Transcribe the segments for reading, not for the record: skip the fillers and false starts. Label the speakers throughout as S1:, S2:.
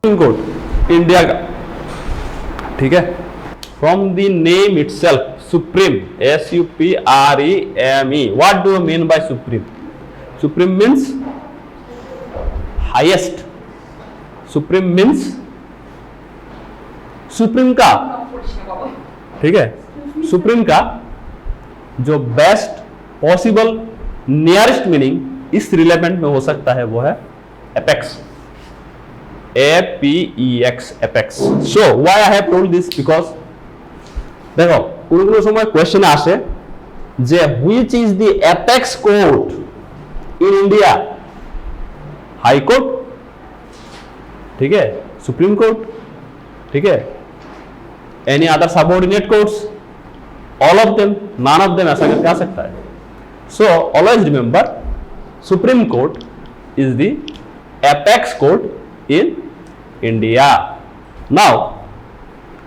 S1: Supreme court India का, ठीक है। From the name itself supreme, SUPREME, what do you mean by supreme? Supreme means highest, supreme means supreme का, ठीक है, supreme का जो बेस्ट पॉसिबल नियरेस्ट मीनिंग इस रिलेवेंट में हो सकता है वो है apex, APEX, apex. So why I have told this, because देखो কোনো সময় কোয়েশ্চেন আসে যে which is the apex court in India, high court, ठीक है, सुप्रीम कोर्ट, ठीक है, any other subordinate courts, all of them, none of them, ऐसा करके आ सकता है। So always remember supreme court is the apex court in India. Now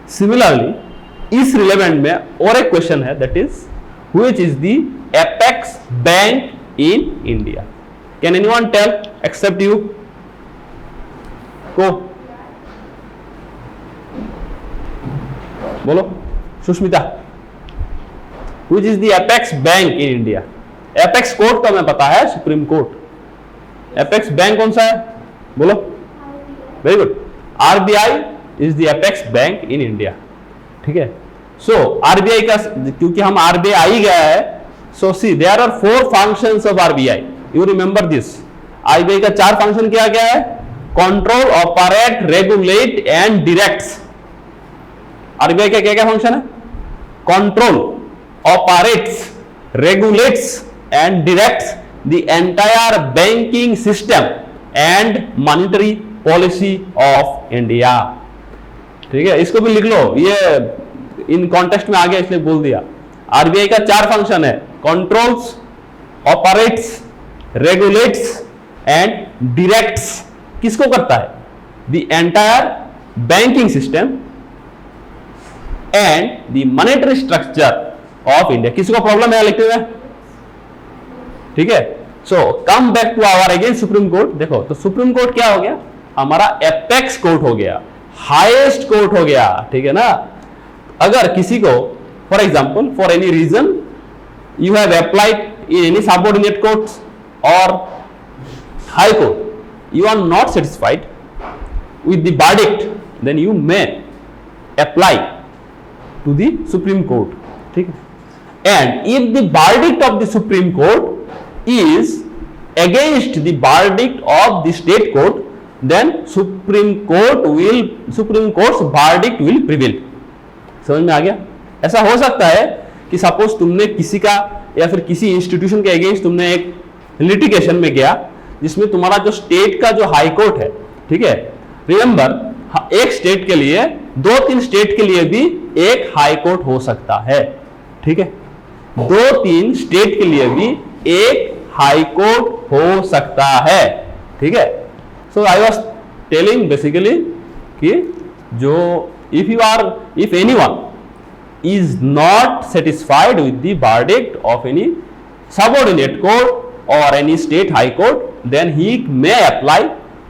S1: similarly इस रिलेवेंट में और एक क्वेश्चन है, that is which is the apex bank in India? Can anyone tell except you? को बोलो, Sushmita, which is the apex bank in India? Apex court तो हमें पता है सुप्रीम कोर्ट, एपेक्स बैंक कौन सा है? बोलो। Very good, RBI is the apex bank in India, ठीक है। सो RBI का, क्योंकि हम RBI गया है, so see there are 4 functions of RBI, you remember this. RBI का 4 फंक्शन क्या क्या है? Control, operate, regulate and directs. RBI का क्या क्या फंक्शन है? Control, operates, regulates and directs the entire banking system and monetary policy of India, ठीक है। इसको भी लिख लो, ये इन कॉन्टेक्स्ट में आ गया इसलिए बोल दिया। RBI का 4 फंक्शन है, controls, operates, regulates and directs. किसको करता है? The entire banking system and the monetary structure of India. किसी को प्रॉब्लम है लिखते हुए? ठीक है। So come back to our again Supreme Court. देखो तो सुप्रीम कोर्ट क्या हो गया? हमारा एपेक्स कोर्ट हो गया, हाईएस्ट कोर्ट हो गया, ठीक है ना। अगर किसी को for example for any reason you have applied in any subordinate courts और High Court, you are not satisfied with the verdict, then you may apply to the Supreme Court, ठीक है। And if the verdict of the Supreme Court is against the verdict of the state court, then Supreme Court's verdict will prevail। समझ में आ गया? ऐसा हो सकता है कि सपोज तुमने किसी का या फिर किसी इंस्टीट्यूशन के अगेंस्ट तुमने एक लिटिगेशन में गया जिसमें तुम्हारा जो स्टेट का जो हाई कोर्ट है, ठीक है, रिमेंबर एक स्टेट के लिए 2-3 स्टेट के लिए भी एक हाई कोर्ट हो सकता है, ठीक है। 2-3 स्टेट के लिए भी एक हाई कोर्ट हो सकता है, ठीक है। सो आई वाज टेलिंग बेसिकली कि जो if anyone is not satisfied with the verdict of any subordinate court or any state high court, then he may apply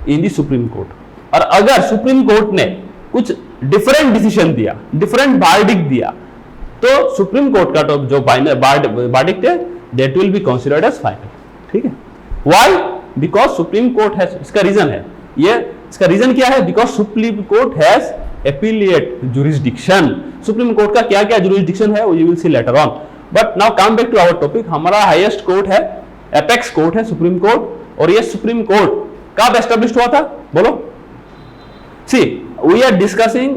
S1: in the Supreme Court। और अगर supreme court ने कुछ different decision दिया, different verdict दिया, तो supreme court का तो जो वर्डिक्ट है that will be considered as final, ठीक है। Why? Because supreme court has, इसका रीजन है ये, इसका रीजन क्या है? Because supreme court has appellate jurisdiction. Supreme court का क्या क्या जुरिस्डिक्शन है वो you will see later on. But now come back to our topic. हमारा हाईएस्ट कोर्ट है, एपेक्स कोर्ट है सुप्रीम कोर्ट। और ये सुप्रीम कोर्ट कब एस्टेब्लिश हुआ था? बोलो। See we are discussing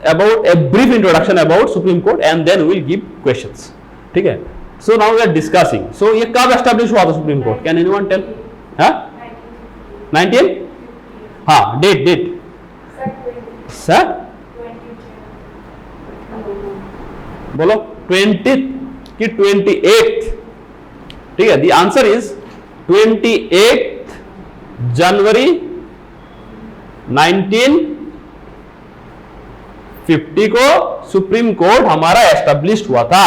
S1: about a brief introduction about supreme court and then we will give questions, ठीक है। So now we are discussing, so ये कब एस्टेब्लिश हुआ था supreme court? Can anyone tell? हाँ 19? हाँ डेट सर बोलो 20th कि 28th? ठीक है, द आंसर इज 28 जनवरी 1950 को सुप्रीम कोर्ट हमारा एस्टेब्लिश हुआ था,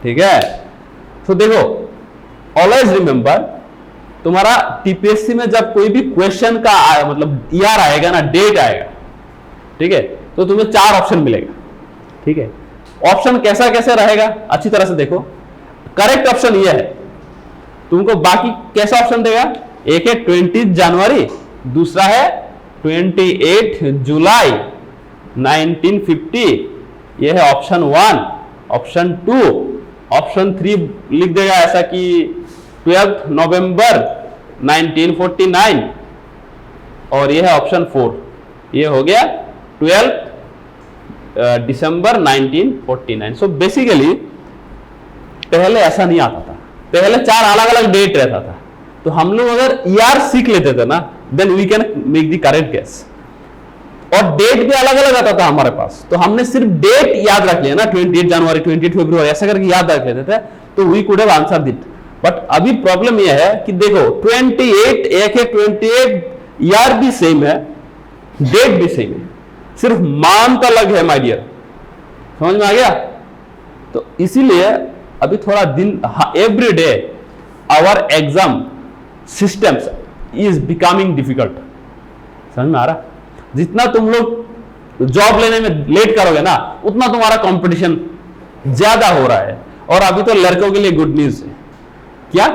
S1: ठीक है। तो देखो ऑलवेज रिमेंबर तुम्हारा टीपीएससी में जब कोई भी क्वेश्चन का मतलब ईआर आएगा ना, डेट आएगा, ठीक है, तो तुम्हें 4 ऑप्शन मिलेगा, ठीक है। ऑप्शन कैसा कैसे रहेगा अच्छी तरह से देखो। करेक्ट ऑप्शन ये है, तुमको बाकी कैसा ऑप्शन देगा, एक है 20 जनवरी, दूसरा है 28 जुलाई 1950, ये है ऑप्शन 1। ऑप्शन 2, ऑप्शन 3 लिख देगा ऐसा कि 12 नवंबर 1949, और ये है ऑप्शन 4, ये हो गया 12 दिसंबर 1949। सो बेसिकली पहले ऐसा नहीं आता था, पहले 4 अलग अलग डेट रहता था। तो हम लोग अगर ईआर सीख लेते थे ना, then we can make the correct guess. और डेट भी अलग अलग आता था हमारे पास, तो हमने सिर्फ डेट याद रख लिया ना, 28 जनवरी 28 फरवरी ऐसा करके याद रख लेते थे, तो we could have answered it. But अभी प्रॉब्लम यह है कि देखो 28 एक है, 28 ईआर भी सेम है, डेट भी सेम है, सिर्फ मान तो अलग है माय डियर, समझ में आ गया। तो इसीलिए अभी थोड़ा दिन, every day our exam systems is becoming difficult, समझ में आ रहा। जितना तुम लोग जॉब लेने में लेट करोगे ना, उतना तुम्हारा कंपटीशन ज्यादा हो रहा है। और अभी तो लड़कों के लिए गुड न्यूज है, क्या,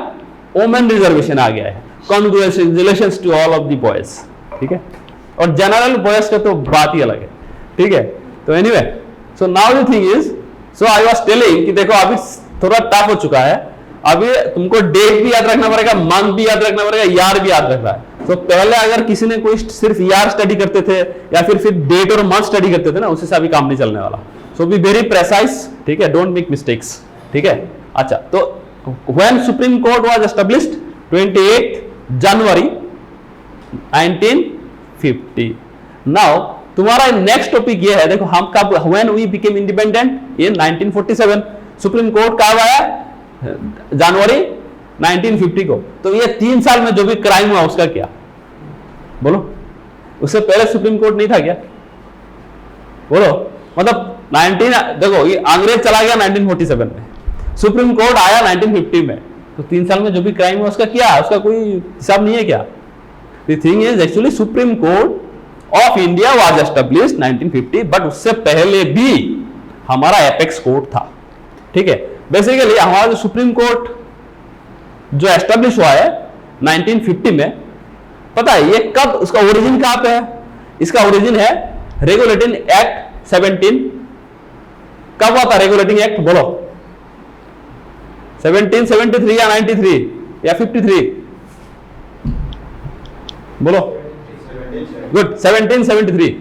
S1: वोमेन रिजर्वेशन आ गया है। Congratulations to all of the boys, ठीक है। और जनरल बॉयज का तो बात ही अलग है, ठीक है। तो anyway, so now the thing is, so I was telling कि देखो अभी थोड़ा टफ हो चुका है। अभी तुमको डेट भी याद रखना पड़ेगा, मंथ भी याद रखना पड़ेगा, ईआर भी याद रखना है। तो पहले अगर किसी ने कोई सिर्फ ईआर स्टडी करते थे या फिर डेट और मंथ स्टडी करते थे ना, उससे अभी काम नहीं चलने वाला। सो बी वेरी प्रेसाइज, ठीक है, डोंट मेक मिस्टेक्स, ठीक है। अच्छा, तो when supreme court was established 28 January 1950। Now तुम्हारा नेक्स्ट टॉपिक ये है, देखो हम कब, when we became independent in 1947, supreme court कब आया, जनवरी 1950 को। तो ये 3 साल में जो भी क्राइम हुआ उसका क्या, बोलो। उससे पहले सुप्रीम कोर्ट नहीं था क्या, बोलो। मतलब 19, देखो ये अंग्रेज चला गया 1947 में, सुप्रीम कोर्ट आया 1950 में, तो 3 साल में जो भी क्राइम हुआ उसका क्या, उसका कोई हिसाब नहीं है क्या। The thing is actually supreme court of India was established 1950, but उससे पहले भी हमारा एपेक्स कोर्ट था, ठीक है। बेसिकली हमारा जो सुप्रीम कोर्ट जो एस्टैब्लिश हुआ है 1950 में, पता है ये कब, उसका ओरिजिन कहां पे है, इसका ओरिजिन है रेगुलेटिंग एक्ट 17। कब हुआ था रेगुलेटिंग एक्ट, बोलो। 1773 या 93 या 53, बोलो। गुड, 1773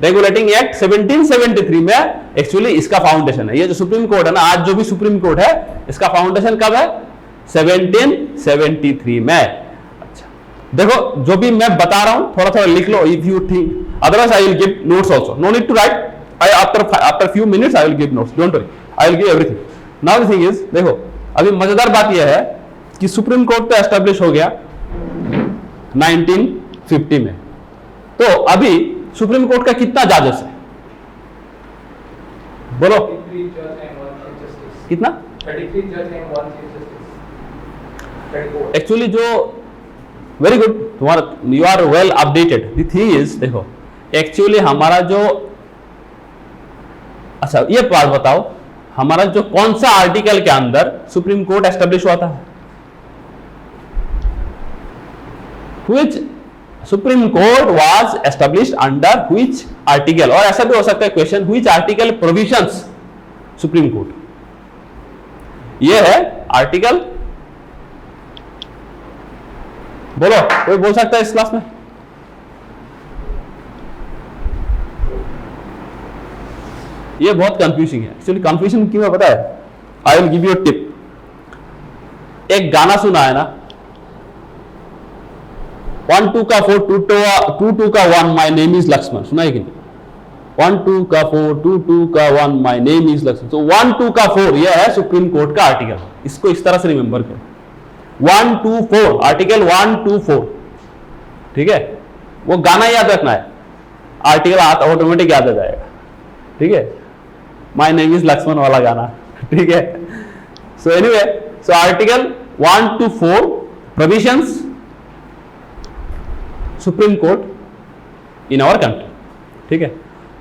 S1: रेगुलेटिंग एक्ट 1773 में एक्चुअली इसका फाउंडेशन है। ये जो सुप्रीम कोर्ट है ना, आज जो भी सुप्रीम कोर्ट है, इसका फाउंडेशन कब है, 1773 में। अच्छा, देखो जो भी मैं बता रहा हूं थोड़ा थोड़ा लिख लो, if you think, otherwise I will give notes also, no need to write, after few minutes I will give notes, don't worry, I will give everything. Now the thing is, देखो अभी मजेदार बात यह है कि सुप्रीम कोर्ट तो establish हो गया 1950 में, तो अभी सुप्रीम कोर्ट का कितना जजेस है, बोलो। कितना,
S2: 33 जज एंड 1 चीफ जस्टिस।
S1: एक्चुअली जो, वेरी गुड, तुम्हारा, you are well updated. The thing is, देखो एक्चुअली हमारा जो, अच्छा ये बात बताओ, हमारा जो कौन सा आर्टिकल के अंदर सुप्रीम कोर्ट एस्टेब्लिश हुआ था, which supreme court was established under which article, और ऐसा भी हो सकता है question, which article provisions supreme court, ये है आर्टिकल, बोलो, कोई बोल सकता है इस क्लास में, ये बहुत कंफ्यूजिंग है। एक्चुअली कंफ्यूजन क्यों है पता है, आई will give you a tip. एक गाना सुना है ना, 1 2 का 4 2 2 का 1 माय नेम इज लक्ष्मण, सुना है कि नहीं, 1 2 का 4 2 2 का 1 माय नेम इज लक्ष्मण। तो 1 2 का 4 यह है सुप्रीम कोर्ट का आर्टिकल, इसको इस तरह से रिमेंबर करो, 1 2 4, आर्टिकल 1 2 4, ठीक है। वो गाना याद रखना है, आर्टिकल ऑटोमेटिक याद आ जाएगा, ठीक है, माय नेम इज लक्ष्मण वाला गाना, ठीक है। So anyway, so article 1 to 4 provisions supreme court in our country, ठीक है।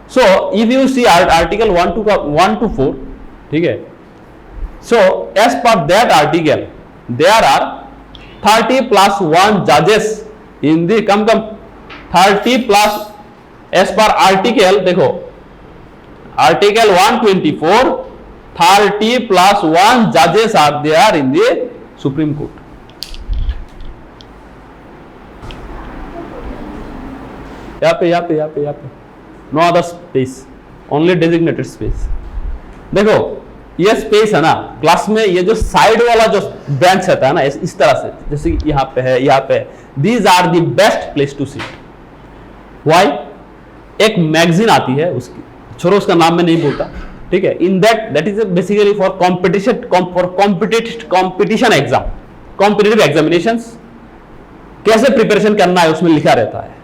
S1: So if you see article 1 to 4, ठीक है। So as per that article there are 30+1 जजेस in the come 30+ as per article, देखो आर्टिकल 124, 30+1 जजेस are there in the supreme court. यहाँ पे no other space, only designated space. देखो ये space है ना क्लास में, ये जो साइड वाला जो बेंच रहता है ना इस तरह से, जैसे यहाँ पे है, यहाँ पे, these are the best place to sit. Why? एक मैगजीन आती है, उसकी छोड़ो, उसका नाम मैं नहीं बोलता, ठीक है। In that is basically for competition exam, competitive examinations, कैसे प्रिपरेशन करना है उसमें लिखा रहता है।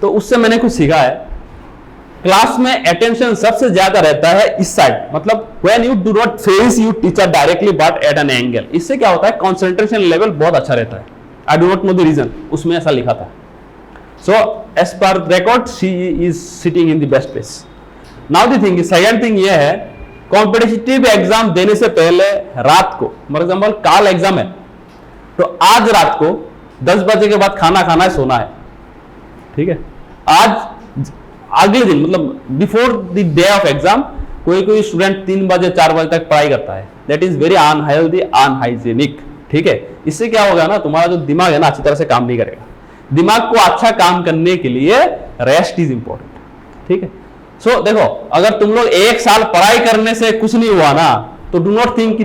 S1: तो उससे मैंने कुछ सीखा है, क्लास में अटेंशन सबसे ज्यादा रहता है इस साइड, मतलब when you do not face you teacher directly but at an angle. इससे क्या होता है, कंसंट्रेशन लेवल बहुत अच्छा रहता है। I do not know the reason, उसमें ऐसा लिखा था। So as per record she is sitting in the best place. Now the thing, second thing ये है, कॉम्पिटिटिव एग्जाम देने से पहले रात को, फॉर एग्जाम्पल काल एग्जाम है, तो आज रात को 10 बजे के बाद खाना खाना है, सोना है, ठीक है। आज अगले दिन, मतलब before the day of exam, कोई स्टूडेंट 3 बजे 4 बजे तक पढ़ाई करता है, that is very unhealthy, unhygienic, ठीक है। इससे क्या होगा ना, तुम्हारा जो दिमाग है ना अच्छी तरह से काम नहीं करेगा। दिमाग को अच्छा काम करने के लिए रेस्ट इज इंपॉर्टेंट, ठीक है। सो देखो, अगर तुम लोग 1 साल पढ़ाई करने से कुछ नहीं हुआ ना, तो डू नॉट थिंक कि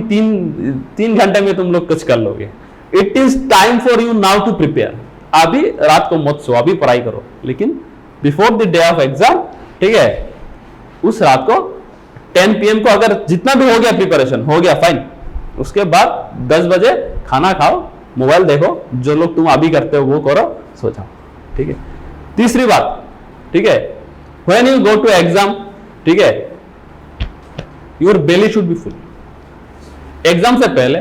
S1: 3 घंटे में तुम लोग कुछ कर लोगे। It is time for you now to prepare. अभी रात को मत सो, अभी पढ़ाई करो, लेकिन before the day of exam, ठीक है, उस रात को 10 PM को अगर जितना भी हो गया प्रिपरेशन हो गया, फाइन। उसके बाद 10 बजे खाना खाओ, मोबाइल देखो, जो लोग तुम अभी करते हो वो करो, सो जाओ, ठीक है। तीसरी बात, ठीक है, when you go to exam, ठीक है, your belly should be full. Exam से पहले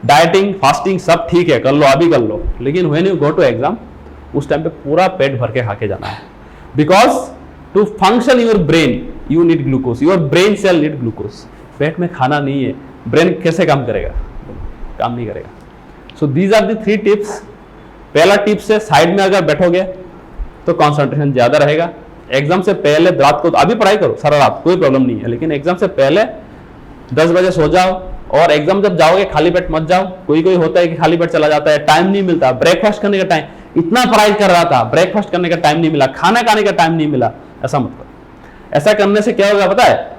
S1: डाइटिंग, फास्टिंग सब ठीक है, कर लो, अभी कर लो, लेकिन when you go to exam, उस टाइम पे पूरा पेट भर के खा के जाना है। Because to function your brain you need glucose, your brain cell need glucose. पेट में खाना नहीं है, ब्रेन कैसे काम करेगा? काम नहीं करेगा। So these are the 3 tips. पहला टिप्स है, साइड में अगर बैठोगे तो कॉन्सेंट्रेशन ज्यादा रहेगा। एग्जाम से पहले रात को, अभी पढ़ाई करो सारा रात, कोई प्रॉब्लम नहीं है, लेकिन एग्जाम से पहले 10 बजे सो जाओ, और एग्जाम जब जाओगे खाली पेट मत जाओ। कोई होता है कि खाली पेट चला जाता है, टाइम नहीं मिलता, ब्रेकफास्ट करने का टाइम, इतना पढ़ाई कर रहा था, ब्रेकफास्ट करने का टाइम नहीं मिला, खाना खाने का टाइम नहीं मिला, ऐसा मत करो। ऐसा करने से क्या होगा पता है?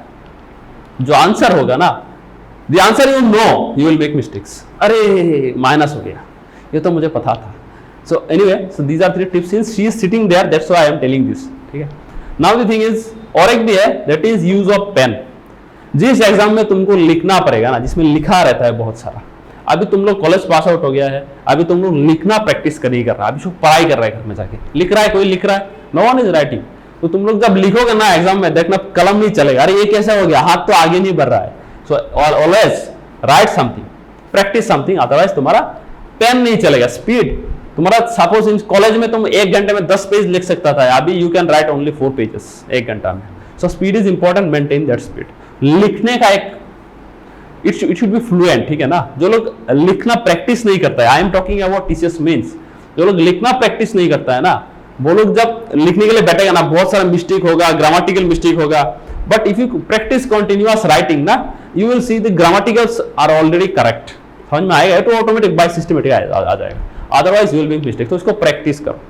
S1: जो आंसर होगा ना, the answer you know, you will make mistakes. अरे माइनस हो गया, ये तो मुझे पता था। So anyway, so these are 3 tips. Since she is sitting there, that's why I am telling this, ठीक है। नाउ द थिंग इज, और एक भी है, that is use of pen. जिस एग्जाम में तुमको लिखना पड़ेगा ना, जिसमें लिखा रहता है बहुत सारा, अभी तुम लोग कॉलेज पास आउट हो गया है, अभी तुम लोग लिखना प्रैक्टिस नहीं कर रहा, अभी सब पढ़ाई कर रहा है, घर में जाके लिख रहा है, कोई लिख रहा है, नो वन इज राइटिंग। तो तुम लोग जब लिखोगे ना एग्जाम में, देखना कलम नहीं चलेगा, अरे ये कैसा हो गया, हाथ तो आगे नहीं बढ़ रहा है। So always right something, practice something, otherwise तुम्हारा पेन नहीं चलेगा। स्पीड तुम्हारा, सपोज इन कॉलेज में तुम 1 घंटे में 10 पेज लिख सकता था, अभी you can write only 4 pages 1 घंटा में। So speed is important, maintain that speed. लिखने का एक, इट शुड बी फ्लुएंट, ठीक है ना। जो लोग लिखना प्रैक्टिस नहीं करता है, I am talking about teachers mains, जो लोग लिखना प्रैक्टिस नहीं करता है ना, वो लोग जब लिखने के लिए बैठेगा ना, बहुत सारा मिस्टेक होगा, ग्रामेटिकल मिस्टेक होगा। But if you practice continuous writing ना, you will see the grammaticals are already correct. समझ में आएगा तो ऑटोमेटिक बाय सिस्टमेटिक आ जाएगा, otherwise you will make mistake. तो इसको प्रैक्टिस करो।